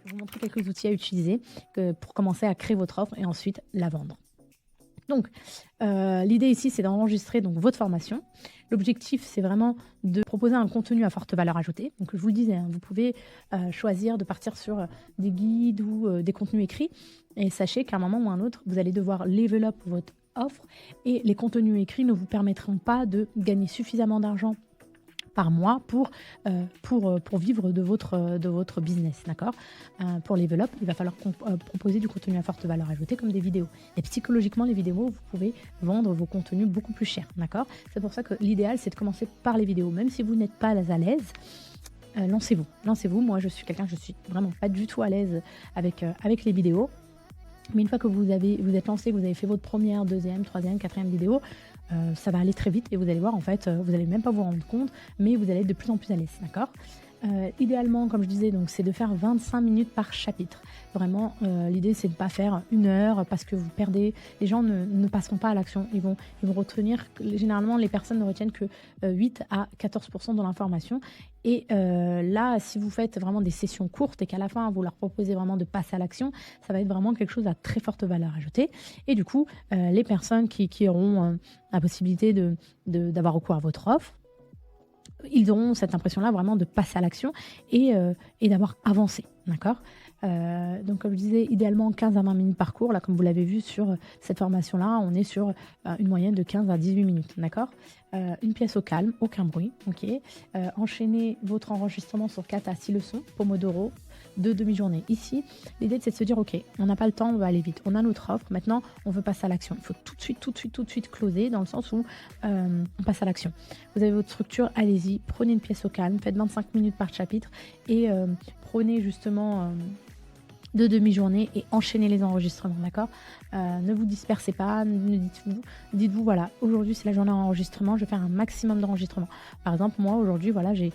vous montrer quelques outils à utiliser pour commencer à créer votre offre et ensuite la vendre. Donc, l'idée ici, c'est d'enregistrer donc votre formation. L'objectif, c'est vraiment de proposer un contenu à forte valeur ajoutée. Donc, je vous le disais, hein, vous pouvez choisir de partir sur des guides ou des contenus écrits. Et sachez qu'à un moment ou à un autre, vous allez devoir level up votre offre et les contenus écrits ne vous permettront pas de gagner suffisamment d'argent par mois pour vivre de votre business, d'accord. Pour level up, il va falloir proposer du contenu à forte valeur ajoutée comme des vidéos. Et psychologiquement, les vidéos, vous pouvez vendre vos contenus beaucoup plus cher, d'accord. C'est pour ça que l'idéal, c'est de commencer par les vidéos. Même si vous n'êtes pas à l'aise, lancez-vous. Moi, je suis quelqu'un, je suis vraiment pas du tout à l'aise avec les vidéos. Mais une fois que vous êtes lancé, que vous avez fait votre première, deuxième, troisième, quatrième vidéo, ça va aller très vite et vous allez voir, en fait, vous n'allez même pas vous rendre compte, mais vous allez être de plus en plus à l'aise, d'accord. Idéalement, comme je disais, donc, c'est de faire 25 minutes par chapitre. Vraiment, l'idée, c'est de ne pas faire 1 heure parce que vous perdez. Les gens ne passeront pas à l'action. Ils vont retenir. Généralement, les personnes ne retiennent que 8 à 14% de l'information. Et là, si vous faites vraiment des sessions courtes et qu'à la fin, vous leur proposez vraiment de passer à l'action, ça va être vraiment quelque chose à très forte valeur ajoutée. Et du coup, les personnes qui auront la possibilité d'avoir recours à votre offre, ils auront cette impression-là vraiment de passer à l'action et d'avoir avancé, d'accord. Donc comme je disais, idéalement 15 à 20 minutes par cours. Là, comme vous l'avez vu sur cette formation-là, on est sur une moyenne de 15 à 18 minutes, d'accord. Une pièce au calme, aucun bruit, ok. Enchaînez votre enregistrement sur 4 à 6 leçons, Pomodoro, de demi-journée. Ici, l'idée, c'est de se dire, ok, on n'a pas le temps, on va aller vite. On a notre offre, maintenant, on veut passer à l'action. Il faut tout de suite closer, dans le sens où on passe à l'action. Vous avez votre structure, allez-y, prenez une pièce au calme, faites 25 minutes par chapitre et prenez justement de demi-journée et enchaînez les enregistrements, d'accord. Ne vous dispersez pas, dites-vous voilà, aujourd'hui c'est la journée d'enregistrement, je vais faire un maximum d'enregistrements. Par exemple, moi aujourd'hui, voilà, j'ai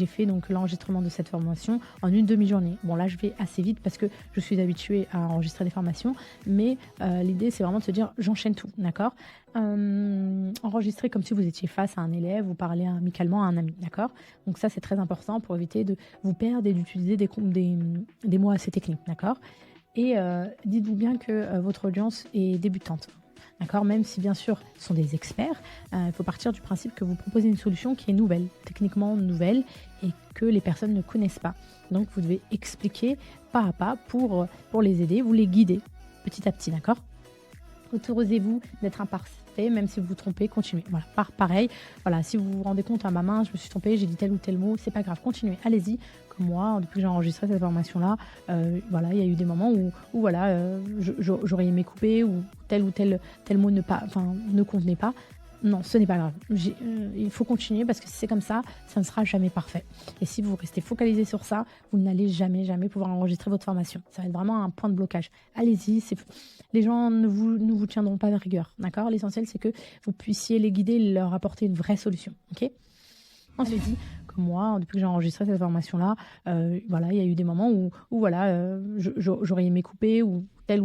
fait donc l'enregistrement de cette formation en une demi-journée. Bon, là je vais assez vite parce que je suis habituée à enregistrer des formations, mais l'idée c'est vraiment de se dire j'enchaîne tout, d'accord. Enregistrer comme si vous étiez face à un élève, vous parlez amicalement à un ami, d'accord. Donc ça c'est très important pour éviter de vous perdre et d'utiliser des mots assez techniques, d'accord. Et dites-vous bien que votre audience est débutante, d'accord. Même si bien sûr ce sont des experts, il faut partir du principe que vous proposez une solution qui est nouvelle, techniquement nouvelle, et que les personnes ne connaissent pas. Donc vous devez expliquer pas à pas pour les aider, vous les guider petit à petit, d'accord. Autorisez-vous d'être imparfait, même si vous vous trompez, continuez. Voilà, pareil. Voilà, si vous vous rendez compte, à ma main, je me suis trompée, j'ai dit tel ou tel mot, c'est pas grave, continuez, allez-y. Comme moi, depuis que j'ai enregistré cette formation-là, voilà, il y a eu des moments où voilà, j'aurais aimé couper ou tel mot ne convenait pas. Non, ce n'est pas grave. Il faut continuer parce que si c'est comme ça ne sera jamais parfait. Et si vous restez focalisé sur ça, vous n'allez jamais pouvoir enregistrer votre formation. Ça va être vraiment un point de blocage. Allez-y, les gens ne vous tiendront pas de rigueur, d'accord. L'essentiel, c'est que vous puissiez les guider et leur apporter une vraie solution, ok. Ensuite, comme moi, depuis que j'ai enregistré cette formation-là, voilà, il y a eu des moments où voilà, j'aurais aimé couper ou tel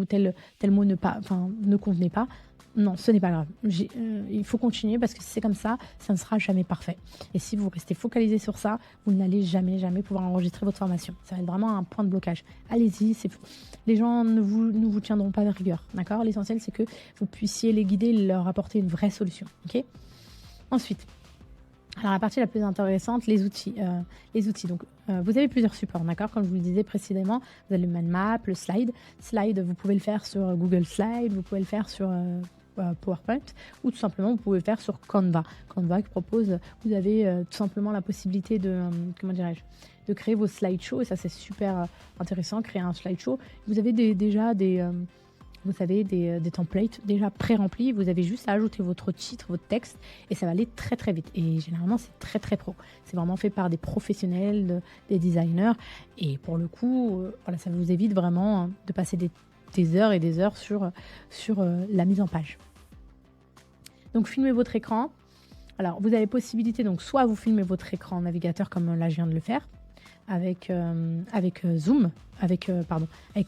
mot ne convenait pas. Non, ce n'est pas grave. Il faut continuer parce que si c'est comme ça ne sera jamais parfait. Et si vous restez focalisé sur ça, vous n'allez jamais pouvoir enregistrer votre formation. Ça va être vraiment un point de blocage. Allez-y, les gens ne vous tiendront pas de rigueur, d'accord. L'essentiel, c'est que vous puissiez les guider et leur apporter une vraie solution, ok. Ensuite, alors la partie la plus intéressante, les outils. Donc, vous avez plusieurs supports, d'accord. Comme je vous le disais précédemment, vous avez le mind map, le slide. Slide, vous pouvez le faire sur Google Slide, vous pouvez le faire sur PowerPoint, ou tout simplement vous pouvez le faire sur Canva. Canva qui propose, vous avez tout simplement la possibilité de, de créer vos slideshows, et ça c'est super intéressant, créer un slideshow. Vous avez déjà des templates déjà pré-remplis, vous avez juste à ajouter votre titre, votre texte, et ça va aller très vite. Et généralement, c'est très pro. C'est vraiment fait par des professionnels, des designers, et pour le coup, voilà, ça vous évite vraiment de passer des heures et des heures sur la mise en page. Donc, filmez votre écran. Alors, vous avez possibilité, donc, soit vous filmez votre écran navigateur, comme là, je viens de le faire, avec Zoom, avec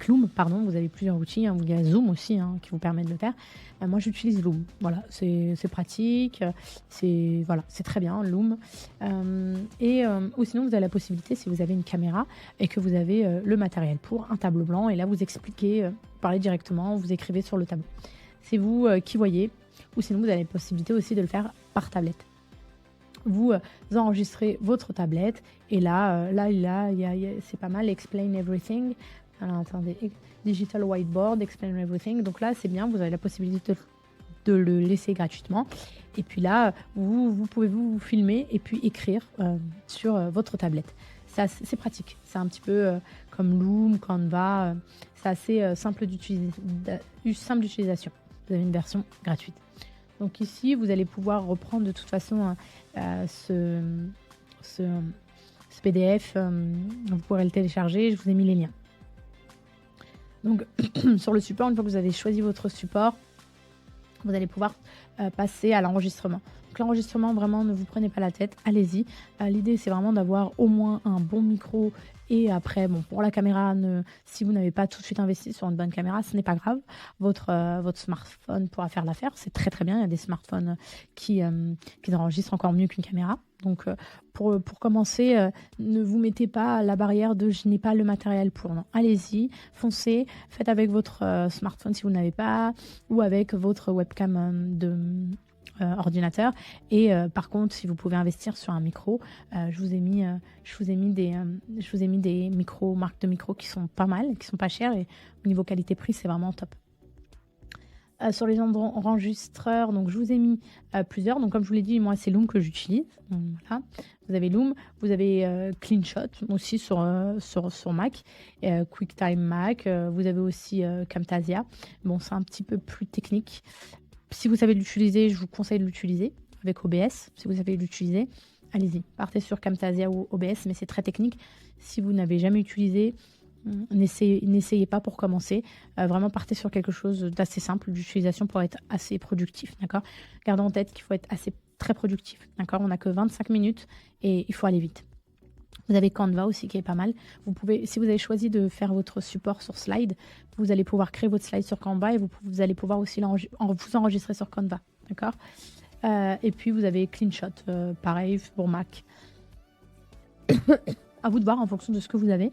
Loom, pardon. Vous avez plusieurs outils, hein. Il y a Zoom aussi, hein, qui vous permet de le faire. Moi, j'utilise Loom. Voilà, c'est pratique, c'est très bien, Loom. Ou sinon, vous avez la possibilité, si vous avez une caméra et que vous avez le matériel pour un tableau blanc, et là, vous expliquez, vous parlez directement, vous écrivez sur le tableau. C'est vous qui voyez, ou sinon, vous avez la possibilité aussi de le faire par tablette. Vous enregistrez votre tablette et là, c'est pas mal, Explain Everything. Alors, attendez, Digital Whiteboard, Explain Everything. Donc là, c'est bien, vous avez la possibilité de le laisser gratuitement. Et puis là, vous pouvez vous filmer et puis écrire sur votre tablette. Ça, c'est pratique. C'est un petit peu comme Loom, Canva. C'est assez simple d'utilisation. Vous avez une version gratuite. Donc ici, vous allez pouvoir reprendre de toute façon ce PDF. Vous pourrez le télécharger, je vous ai mis les liens. Donc sur le support, une fois que vous avez choisi votre support, vous allez pouvoir passer à l'enregistrement. Donc l'enregistrement, vraiment, ne vous prenez pas la tête, allez-y. L'idée, c'est vraiment d'avoir au moins un bon micro. Et après, bon, pour la caméra, si vous n'avez pas tout de suite investi sur une bonne caméra, ce n'est pas grave. Votre smartphone pourra faire l'affaire. C'est très très bien. Il y a des smartphones qui enregistrent encore mieux qu'une caméra. Donc, pour commencer, ne vous mettez pas la barrière de je n'ai pas le matériel pour. Non, allez-y, foncez, faites avec votre smartphone si vous n'avez pas, ou avec votre webcam ordinateur. Et par contre, si vous pouvez investir sur un micro, je vous ai mis des micros, marques de micros qui sont pas mal, qui sont pas chères, et au niveau qualité-prix, c'est vraiment top. Sur les enregistreurs, donc je vous ai mis plusieurs. Donc comme je vous l'ai dit, moi c'est Loom que j'utilise. Voilà. Vous avez Loom, vous avez CleanShot aussi sur Mac, QuickTime Mac. Vous avez aussi Camtasia. Bon, c'est un petit peu plus technique. Si vous savez l'utiliser, je vous conseille de l'utiliser avec OBS. Si vous savez l'utiliser, allez-y, partez sur Camtasia ou OBS, mais c'est très technique. Si vous n'avez jamais utilisé, n'essayez pas pour commencer. Vraiment, partez sur quelque chose d'assez simple d'utilisation pour être assez productif. D'accord ? Gardez en tête qu'il faut être très productif. D'accord ? On n'a que 25 minutes et il faut aller vite. Vous avez Canva aussi qui est pas mal. Si vous avez choisi de faire votre support sur Slide, vous allez pouvoir créer votre slide sur Canva et vous allez pouvoir aussi vous enregistrer sur Canva. D'accord ? Et puis vous avez CleanShot, pareil pour Mac. À vous de voir en fonction de ce que vous avez.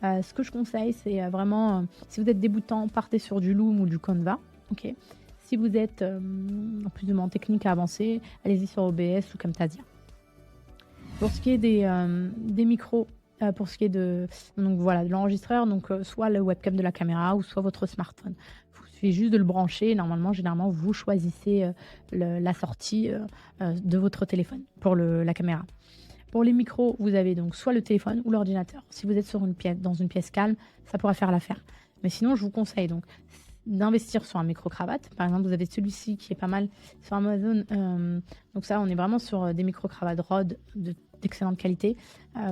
Ce que je conseille, c'est vraiment, si vous êtes débutant, partez sur du Loom ou du Canva. Okay. Si vous êtes plus ou moins technique à avancer, allez-y sur OBS ou Camtasia. Pour ce qui est des micros, pour ce qui est de l'enregistreur, donc soit le webcam de la caméra ou soit votre smartphone. Il vous suffit juste de le brancher. Généralement, vous choisissez la sortie de votre téléphone pour la caméra. Pour les micros, vous avez donc soit le téléphone ou l'ordinateur. Si vous êtes dans une pièce calme, ça pourra faire l'affaire. Mais sinon, je vous conseille donc d'investir sur un micro-cravate. Par exemple, vous avez celui-ci qui est pas mal sur Amazon. Donc ça, on est vraiment sur des micro-cravates Rode d'excellente qualité.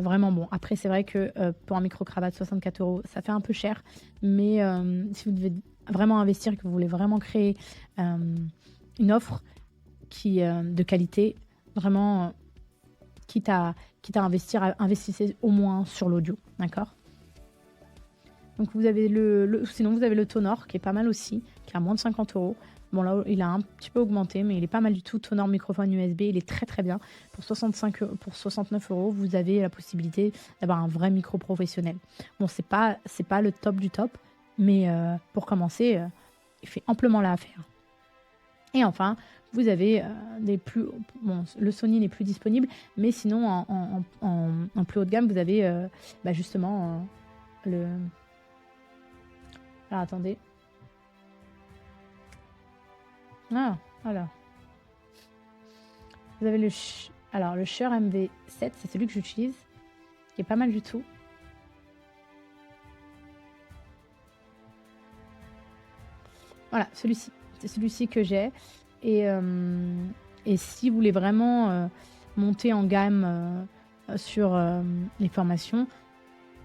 Vraiment bon. Après, c'est vrai que pour un micro-cravate, 64 €, ça fait un peu cher. Mais si vous devez vraiment investir, que vous voulez vraiment créer une offre de qualité, vraiment... Quitte à investir, investissez au moins sur l'audio, d'accord ? Donc vous avez sinon vous avez le Tonor qui est pas mal aussi, qui est à moins de 50 €. Bon là, il a un petit peu augmenté, mais il est pas mal du tout. Tonor microphone USB, il est très très bien. Pour 69 €, vous avez la possibilité d'avoir un vrai micro professionnel. Bon, c'est pas le top du top, mais pour commencer, il fait amplement l'affaire. Et enfin, vous avez le Sony n'est plus disponible, mais sinon en plus haut de gamme, vous avez justement le... Alors attendez. Ah, voilà. Vous avez le Shure MV7, c'est celui que j'utilise, qui est pas mal du tout. Voilà, celui-ci. C'est celui-ci que j'ai. Et si vous voulez vraiment monter en gamme sur les formations,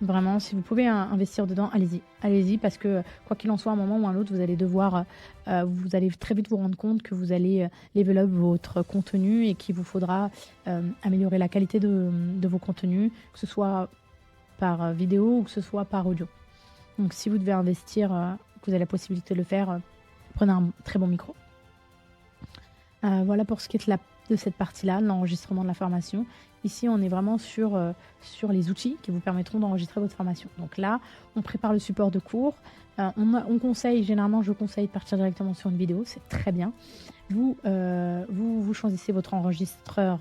vraiment, si vous pouvez investir dedans, allez-y. Allez-y, parce que quoi qu'il en soit, à un moment ou à un autre, vous allez vous allez très vite vous rendre compte que vous allez level up votre contenu et qu'il vous faudra améliorer la qualité de vos contenus, que ce soit par vidéo ou que ce soit par audio. Donc si vous devez investir, que vous avez la possibilité de le faire, prenez un très bon micro. Voilà pour ce qui est de cette partie-là, l'enregistrement de la formation. Ici, on est vraiment sur les outils qui vous permettront d'enregistrer votre formation. Donc là, on prépare le support de cours. Généralement, je conseille de partir directement sur une vidéo, c'est très bien. Vous choisissez votre enregistreur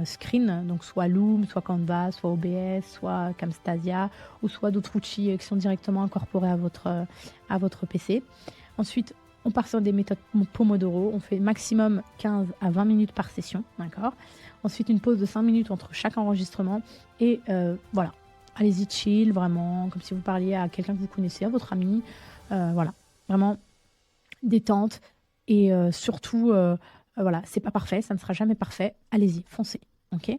screen, donc soit Loom, soit Canva, soit OBS, soit Camtasia, ou soit d'autres outils qui sont directement incorporés à votre PC. Ensuite, on part sur des méthodes Pomodoro. On fait maximum 15 à 20 minutes par session. D'accord ? Ensuite, une pause de 5 minutes entre chaque enregistrement. Et voilà. Allez-y chill, vraiment, comme si vous parliez à quelqu'un que vous connaissez, à votre ami. Voilà. Vraiment détente. Et surtout, voilà, c'est pas parfait, ça ne sera jamais parfait. Allez-y, foncez. Ok ?